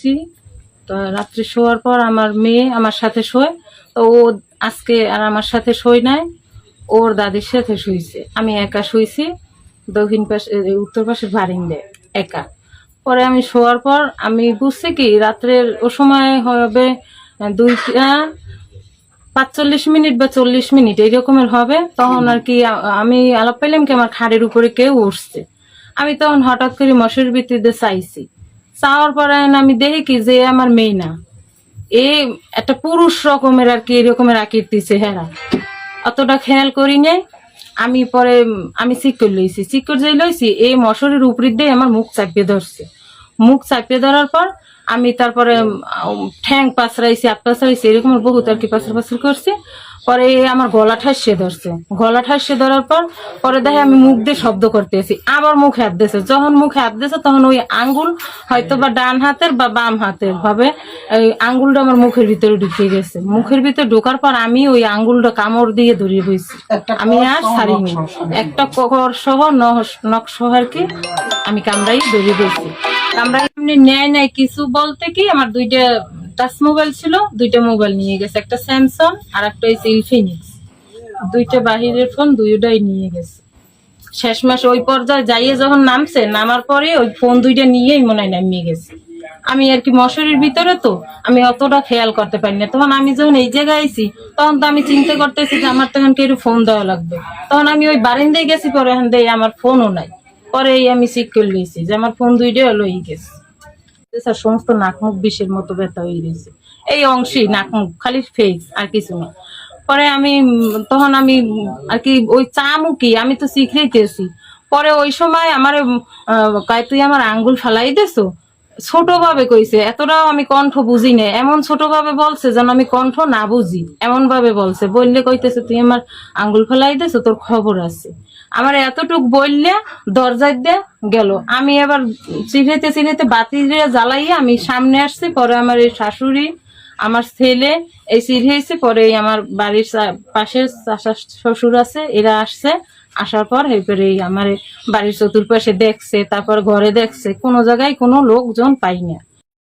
শুইছি। তো রাত্রে শোয়ার পর আমার মেয়ে আমার সাথে শোয়। তো ও আজকে আর আমার সাথে শোয় নাই, ওর দাদির সাথে শুইছে। আমি একা শুইছি দক্ষিণ পাশে, উত্তর পাশের বারিন্দায় একা। পরে আমি শোয়ার পর আমি বুঝছি কি রাত্রের ও সময় হবে 2:45 বা 40 মিনিট এইরকমের হবে। তখন আর কি আমি আলাপ পেলাম কি আমার খাড়ের উপরে কেউ উঠছে। আমি তখন হঠাৎ করে মশারির ভিতরে চাইছি, চাওয়ার পরে আমি দেখি কি যে আমার মেয়ে না, এ একটা পুরুষ রকমের আর কি এরকমের আকৃতি চেহারা। অতটা খেয়াল করি নাই। আমি পরে আমি চিকর লইছি, চিকর যে লইছি এই মশারির উপর দিয়ে আমার মুখ চাপিয়ে ধরছে। মুখ চাপিয়ে ধরার পর আমি তারপরে ঠ্যাং পাছড়াইছি, হাত পাছড়াইছি, এরকম বহুত আর কি পাছড় পাছড় করছি। পরে আমার গলা ঠাসিয়ে ধরছে, গলা ঠাসিয়ে ধরার পর পরে দেখে আমি মুখ দিয়ে শব্দ করতেছি, আবার মুখে হাত দিয়েছে। যখন মুখে হাত দিয়েছে তখন ওই আঙ্গুল হয়তো বা ডান হাতের বা বাম হাতের ভাবে ওই আঙ্গুলটা আমার মুখের ভিতরে ঢুকে গেছে। মুখের ভিতরে ঢোকার পর আমি ওই আঙ্গুলটা কামড় দিয়ে ধরিয়ে হয়েছি। আমি আর ছাড়িনি, একটা কর সহ নখ সহ আর কি আমি কামড়াই ধরিয়ে দিয়েছি। কামড়াই এমনি নেয় নাই কিছু বলতে কি আমার দুইটা টাচ মোবাইল ছিল, দুইটা মোবাইল নিয়ে গেছে, একটা স্যামসাং আর একটা হচ্ছে ইনফিনিক্স। দুইটা বাহিরের ফোন দুইটাই নিয়ে গেছে। শেষ মাস ওই পর্যায়ে যাইয়ে যখন নামছে, নামার পরে ওই ফোন দুইটা নিয়েই মনে হয় নামিয়ে গেছে। আমি আর কি মশারির ভিতরে তো আমি অতটা খেয়াল করতে পারি না। তখন আমি যখন এই জায়গায় আইছি তখন তো আমি চিন্তা করতেছি যে আমার তখন কেউ ফোন দেওয়া লাগবে। তখন আমি ওই বারিন্দায় গেছি, পরে এখান দিয়ে আমার ফোনও নাই। পরে আমি চেক করে লিয়েছি যে আমার ফোন দুইটা লই গেছে। সমস্ত নাক মুখ বিষের মতো ব্যথা হয়ে গেছে, এই অংশই নাক মুখ, খালি ফেস আর কিছু না। পরে আমি তখন আমি আর কি ওই চামুকি আমি তো শিখাইতেছি। পরে ওই সময় আমার কয় তুই আমার আঙ্গুল ফালাই দেছো, ছোট ভাবে কইছে, এতটাও আমি কণ্ঠ বুঝি না, এমন ছোট ভাবে বলছে যেন আমি কণ্ঠ না বুঝি, এমন ভাবে বলছে। বললে কইতেছে তুই আমার আঙ্গুল ফালাই দেছো, তোর খবর আছে। আমার এতটুক বললে দরজায় দিয়ে গেল। আমি এবার চিড়াইতে চিড়াইতে বাতি জ্বালাইয়া আমি সামনে আসছি। পরে আমার এই শাশুড়ি, আমার ছেলে এই চিড়িয়েছে। পরে আমার বাড়ির পাশের শ্বশুর আছে, এরা আসছে। আসার পর এরপরে আমার বাড়ির চতুর্পাশে দেখছে, তারপর ঘরে দেখছে, কোনো জায়গায় কোনো লোকজন পাই না।